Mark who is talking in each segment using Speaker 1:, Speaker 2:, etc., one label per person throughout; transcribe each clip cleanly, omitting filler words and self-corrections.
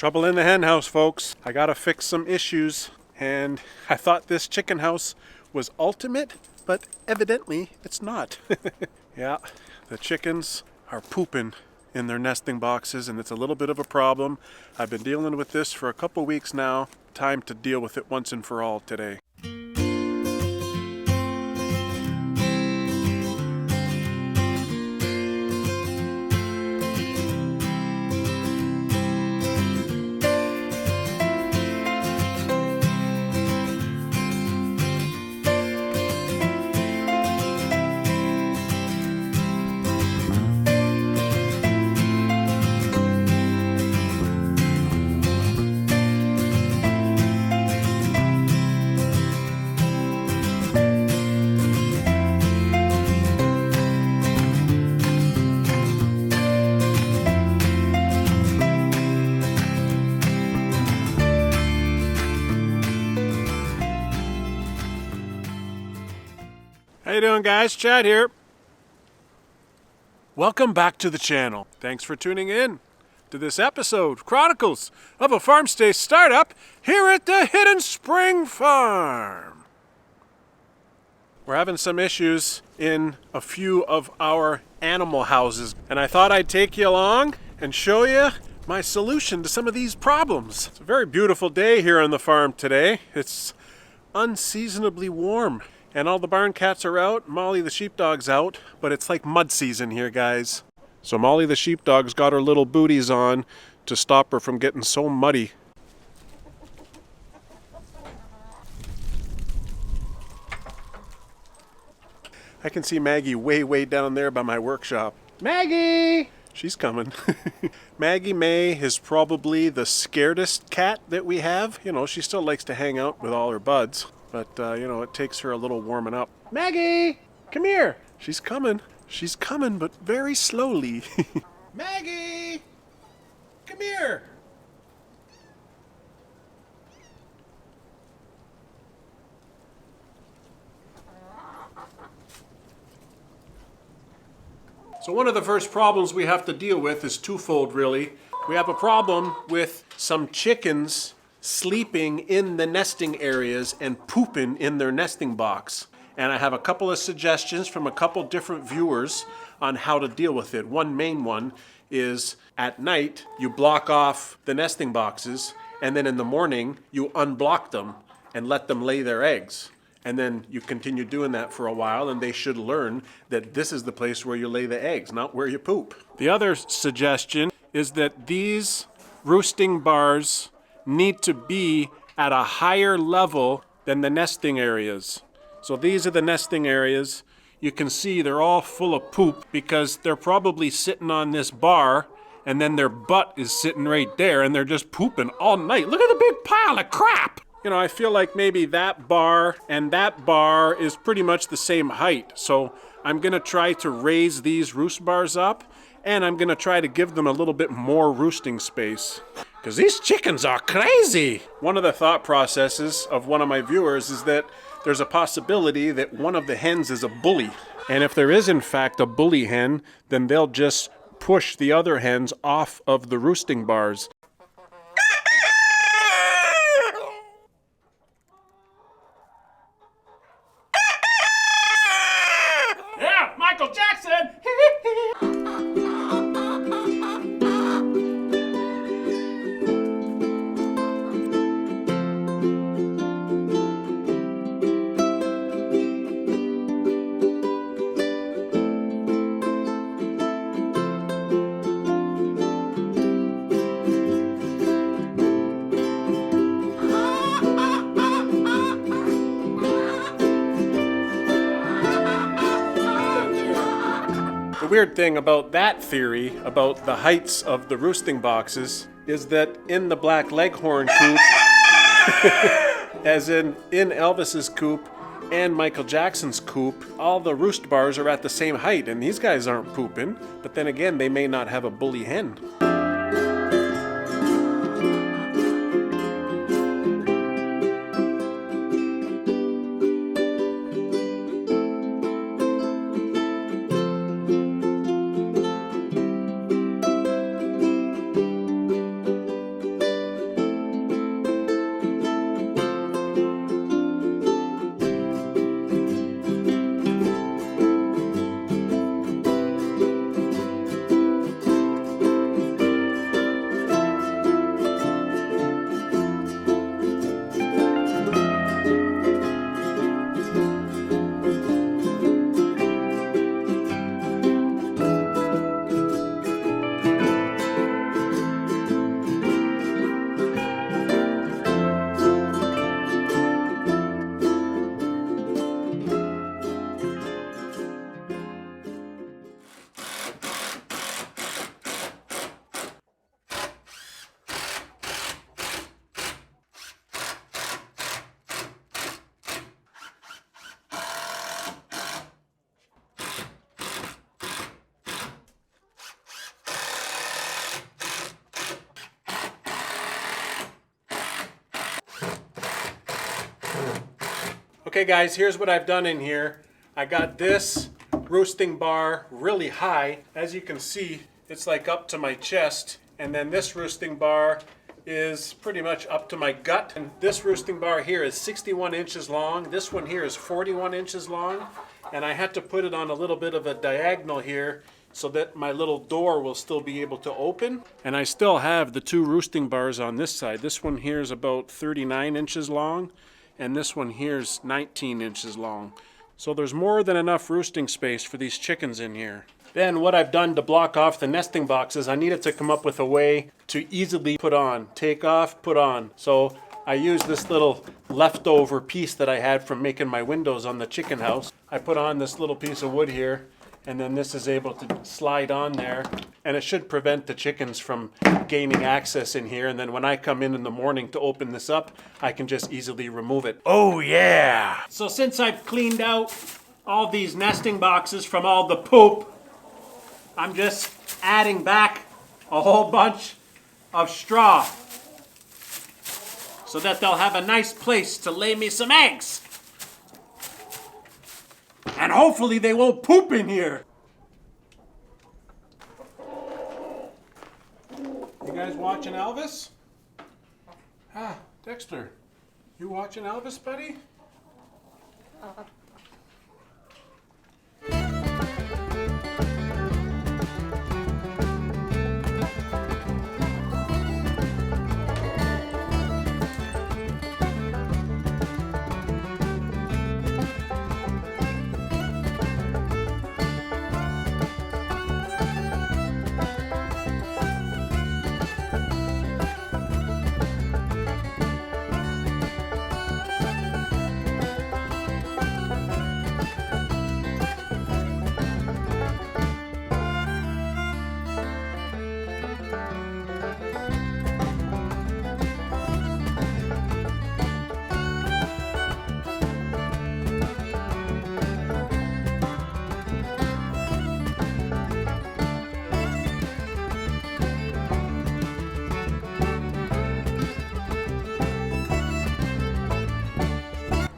Speaker 1: Trouble in the hen house, folks. I gotta fix some issues, and I thought this chicken house was ultimate, but evidently it's not. Yeah, the chickens are pooping in their nesting boxes, and it's a little bit of a problem. I've been dealing with this for a couple weeks now. Time to deal with it once and for all today. How you doing, guys? Chad here. Welcome back to the channel. Thanks for tuning in to this episode, Chronicles of a Farm Stay Startup here at the Hidden Spring Farm. We're having some issues in a few of our animal houses, and I thought I'd take you along and show you my solution to some of these problems. It's a very beautiful day here on the farm today. It's unseasonably warm. And all the barn cats are out, Molly the sheepdog's out, but it's like mud season here, guys. So Molly the sheepdog's got her little booties on to stop her from getting so muddy. I can see Maggie way down there by my workshop. Maggie! She's coming. Maggie May is probably the scaredest cat that we have. You know, she still likes to hang out with all her buds. But, you know, it takes her a little warming up. Maggie! Come here! She's coming. She's coming, but very slowly. Maggie! Come here! So one of the first problems we have to deal with is twofold, really. We have a problem with some chickens sleeping in the nesting areas and pooping in their nesting box. And I have a couple of suggestions from a couple different viewers on how to deal with it. One main one is at night you block off the nesting boxes, and then in the morning you unblock them and let them lay their eggs. And then you continue doing that for a while, and they should learn that this is the place where you lay the eggs, not where you poop. The other suggestion is that these roosting bars need to be at a higher level than the nesting areas. So these are the nesting areas. You can see they're all full of poop because they're probably sitting on this bar, and then their butt is sitting right there, and they're just pooping all night. Look at the big pile of crap! You know, I feel like maybe that bar and that bar is pretty much the same height. So I'm gonna try to raise these roost bars up, and I'm gonna try to give them a little bit more roosting space. Because these chickens are crazy! One of the thought processes of one of my viewers is that there's a possibility that one of the hens is a bully. And if there is in fact a bully hen, then they'll just push the other hens off of the roosting bars. Yeah, Michael Jackson! The weird thing about that theory, about the heights of the roosting boxes, is that in the black leghorn coop, as in Elvis's coop and Michael Jackson's coop, all the roost bars are at the same height, and these guys aren't pooping. But then again, they may not have a bully hen. Okay guys, here's what I've done in here. I got this roosting bar really high. As you can see, it's like up to my chest. And then this roosting bar is pretty much up to my gut. And this roosting bar here is 61 inches long. This one here is 41 inches long. And I had to put it on a little bit of a diagonal here so that my little door will still be able to open. And I still have the two roosting bars on this side. This one here is about 39 inches long, and this one here is 19 inches long. So there's more than enough roosting space for these chickens in here. Then what I've done to block off the nesting boxes, I needed to come up with a way to easily put on. Take off, put on. So I used this little leftover piece that I had from making my windows on the chicken house. I put on this little piece of wood here, and then this is able to slide on there, and it should prevent the chickens from gaining access in here. And then when I come in the morning to open this up, I can just easily remove it. Oh yeah! So since I've cleaned out all these nesting boxes from all the poop, I'm just adding back a whole bunch of straw so that they'll have a nice place to lay me some eggs. And hopefully they won't poop in here. You guys watching Elvis? Ah, Dexter, you watching Elvis, buddy?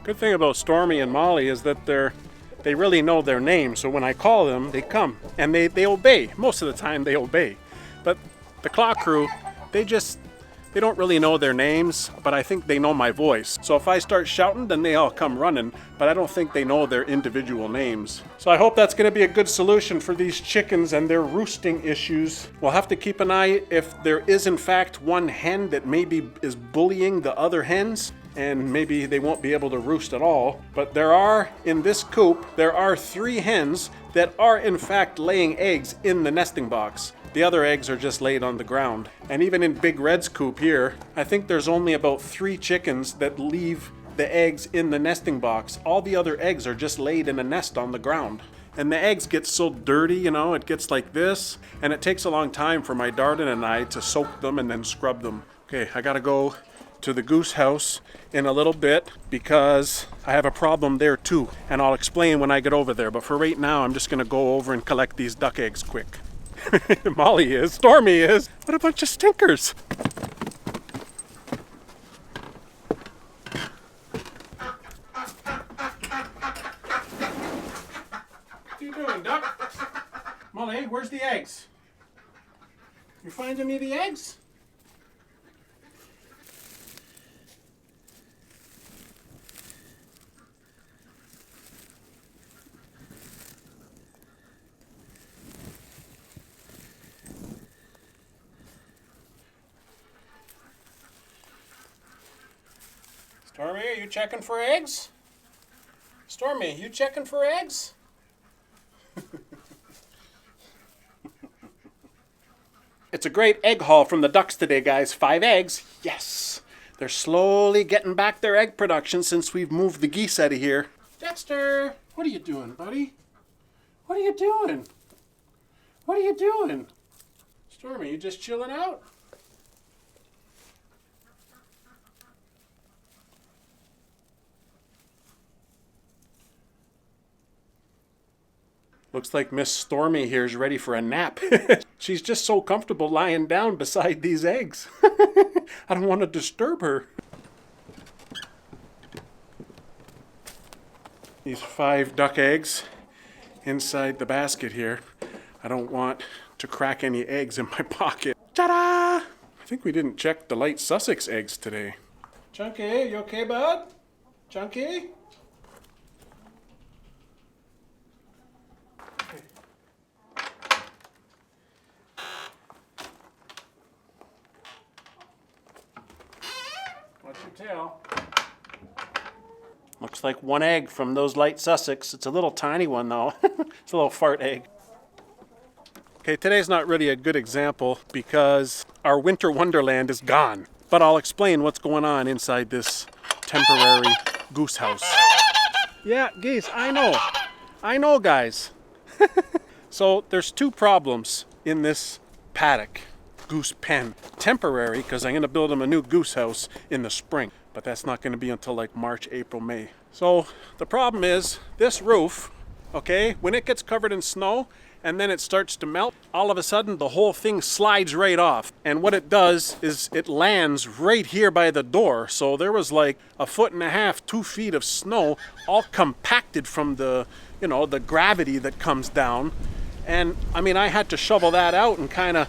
Speaker 1: Good thing about Stormy and Molly is that they really know their names. So when I call them, they come and they obey. Most of the time they obey. But the clock crew, they don't really know their names, but I think they know my voice. So if I start shouting, then they all come running, but I don't think they know their individual names. So I hope that's going to be a good solution for these chickens and their roosting issues. We'll have to keep an eye if there is in fact one hen that maybe is bullying the other hens, and maybe they won't be able to roost at all. But there are, in this coop, there are 3 hens that are in fact laying eggs in the nesting box. The other eggs are just laid on the ground. And even in Big Red's coop here, I think there's only about 3 chickens that leave the eggs in the nesting box. All the other eggs are just laid in a nest on the ground. And the eggs get so dirty, you know, it gets like this, and it takes a long time for my Darden and I to soak them and then scrub them. Okay, I gotta go to the Goose house in a little bit because I have a problem there too, and I'll explain when I get over there. But for right now, I'm just gonna go over and collect these duck eggs quick. Molly is, Stormy is, what a bunch of stinkers. What are you doing, duck? Molly, where's the eggs? You finding me the eggs? Stormy, are you checking for eggs? Stormy, you checking for eggs? It's a great egg haul from the ducks today, guys. 5 eggs. Yes. They're slowly getting back their egg production since we've moved the geese out of here. Dexter, what are you doing, buddy? What are you doing? What are you doing? Stormy, you just chilling out? Looks like Miss Stormy here is ready for a nap. She's just so comfortable lying down beside these eggs. I don't want to disturb her. these 5 duck eggs inside the basket here. I don't want to crack any eggs in my pocket. Ta-da! I think we didn't check the light Sussex eggs today. Chunky, you okay, bud? Chunky? Watch your tail. Looks like 1 egg from those light Sussex. It's a little tiny one though. It's a little fart egg. Okay, today's not really a good example because our winter wonderland is gone. But I'll explain what's going on inside this temporary goose house. Yeah, geese, I know. I know, guys. So there's 2 problems in this paddock goose pen. Temporary, because I'm going to build them a new goose house in the spring. But that's not going to be until like March, April, May. So the problem is this roof, okay, when it gets covered in snow and then it starts to melt, all of a sudden the whole thing slides right off. And what it does is it lands right here by the door. So there was like 1.5 feet, 2 feet of snow all compacted from the, you know, the gravity that comes down. And I mean, I had to shovel that out and kind of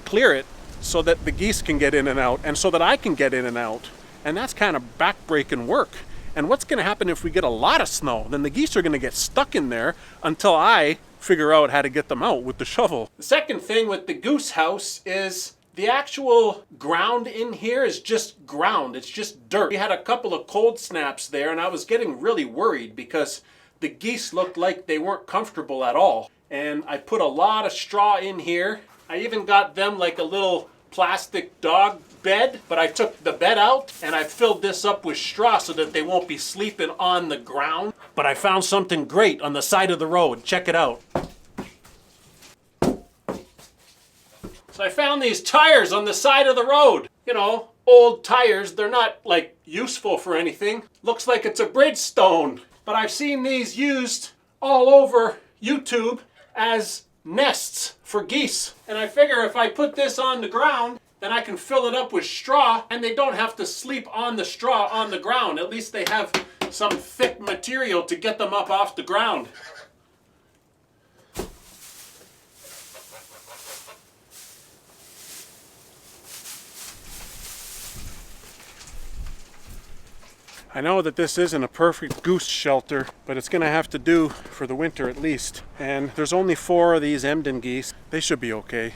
Speaker 1: clear it so that the geese can get in and out and so that I can get in and out. And that's kind of backbreaking work. And what's going to happen if we get a lot of snow? Then the geese are going to get stuck in there until I figure out how to get them out with the shovel. The second thing with the goose house is the actual ground in here is just ground. It's just dirt. We had a couple of cold snaps there and I was getting really worried because the geese looked like they weren't comfortable at all. And I put a lot of straw in here. I even got them like a little plastic dog bed, but I took the bed out and I filled this up with straw so that they won't be sleeping on the ground. But I found something great on the side of the road. Check it out. So I found these tires on the side of the road. You know, old tires. They're not like useful for anything. Looks like it's a Bridgestone. But I've seen these used all over YouTube as nests for geese. And I figure if I put this on the ground, then I can fill it up with straw and they don't have to sleep on the straw on the ground. At least they have some thick material to get them up off the ground. I know that this isn't a perfect goose shelter, but it's gonna have to do for the winter at least. And there's only 4 of these Emden geese. They should be okay.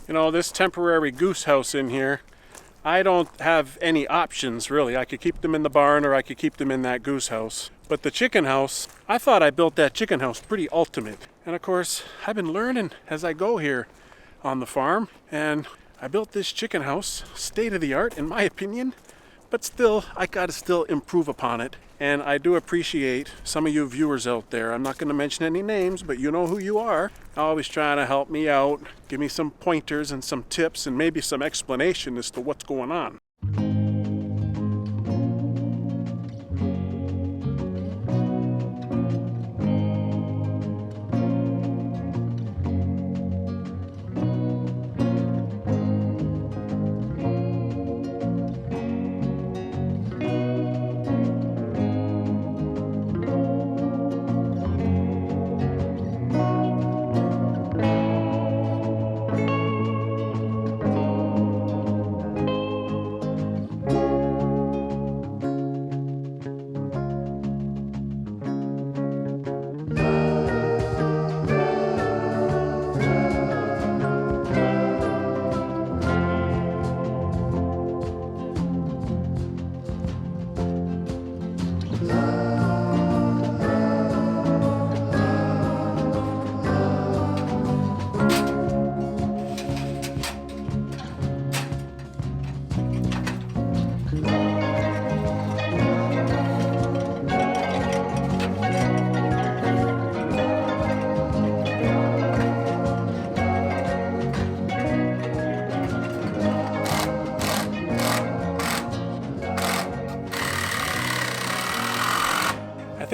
Speaker 1: You know, this temporary goose house in here, I don't have any options really. I could keep them in the barn or I could keep them in that goose house. But the chicken house, I thought I built that chicken house pretty ultimate. And of course, I've been learning as I go here on the farm. And I built this chicken house, state of the art in my opinion. But still, I gotta still improve upon it. And I do appreciate some of you viewers out there. I'm not going to mention any names, but you know who you are. Always trying to help me out, give me some pointers and some tips and maybe some explanation as to what's going on.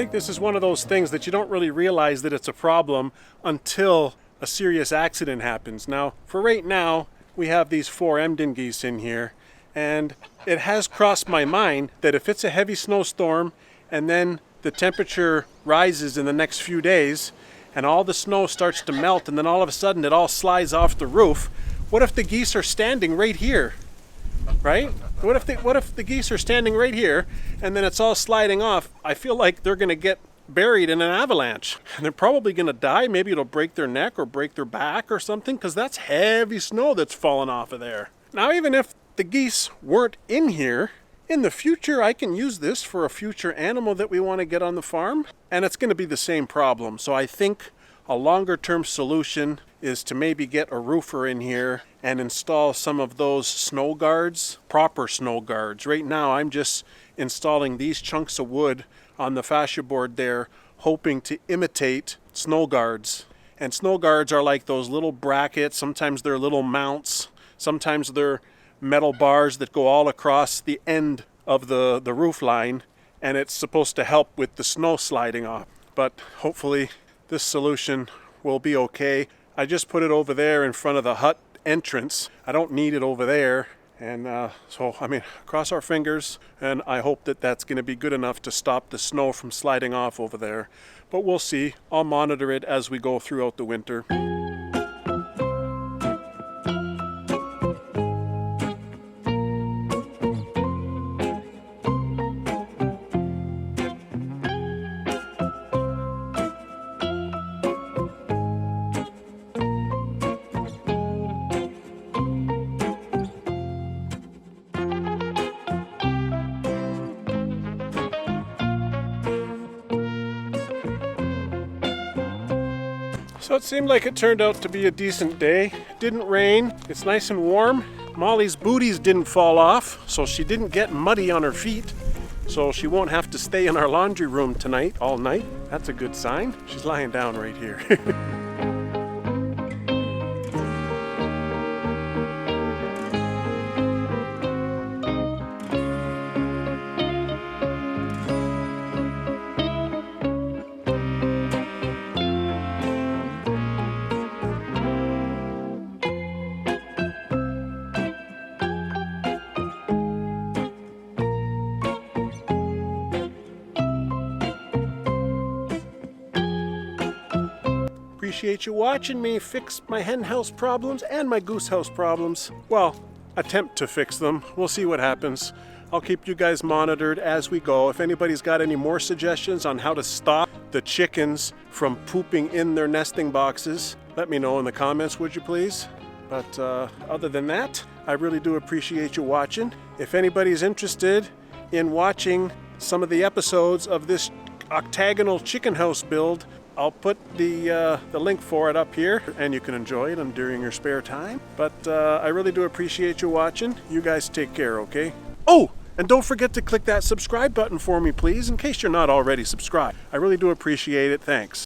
Speaker 1: think this is one of those things that you don't really realize that it's a problem until a serious accident happens. Now, for right now, we have these 4 Emden geese in here, and it has crossed my mind that if it's a heavy snowstorm and then the temperature rises in the next few days and all the snow starts to melt and then all of a sudden it all slides off the roof, what if the geese are standing right here? Right? What if the geese are standing right here and then it's all sliding off? I feel like they're going to get buried in an avalanche and they're probably going to die. Maybe it'll break their neck or break their back or something, because that's heavy snow that's fallen off of there. Now, even if the geese weren't in here, in the future I can use this for a future animal that we want to get on the farm, and it's going to be the same problem. So I think a longer term solution is to maybe get a roofer in here and install some of those snow guards, proper snow guards. Right now I'm just installing these chunks of wood on the fascia board there, hoping to imitate snow guards. And snow guards are like those little brackets. Sometimes they're little mounts, sometimes they're metal bars that go all across the end of the roof line, and it's supposed to help with the snow sliding off. But hopefully this solution will be okay. I just put it over there in front of the hut entrance. I don't need it over there. And so, I mean, cross our fingers, and I hope that that's going to be good enough to stop the snow from sliding off over there. But we'll see. I'll monitor it as we go throughout the winter. So it seemed like it turned out to be a decent day. It didn't rain. It's nice and warm. Molly's booties didn't fall off, so she didn't get muddy on her feet. So she won't have to stay in our laundry room tonight, all night. That's a good sign. She's lying down right here. Appreciate you watching me fix my hen house problems and my goose house problems. Well, attempt to fix them. We'll see what happens. I'll keep you guys monitored as we go. If anybody's got any more suggestions on how to stop the chickens from pooping in their nesting boxes, let me know in the comments, would you please? But other than that, I really do appreciate you watching. If anybody's interested in watching some of the episodes of this octagonal chicken house build, I'll put the link for it up here, and you can enjoy it during your spare time. But I really do appreciate you watching. You guys take care, okay? Oh, and don't forget to click that subscribe button for me, please, in case you're not already subscribed. I really do appreciate it. Thanks.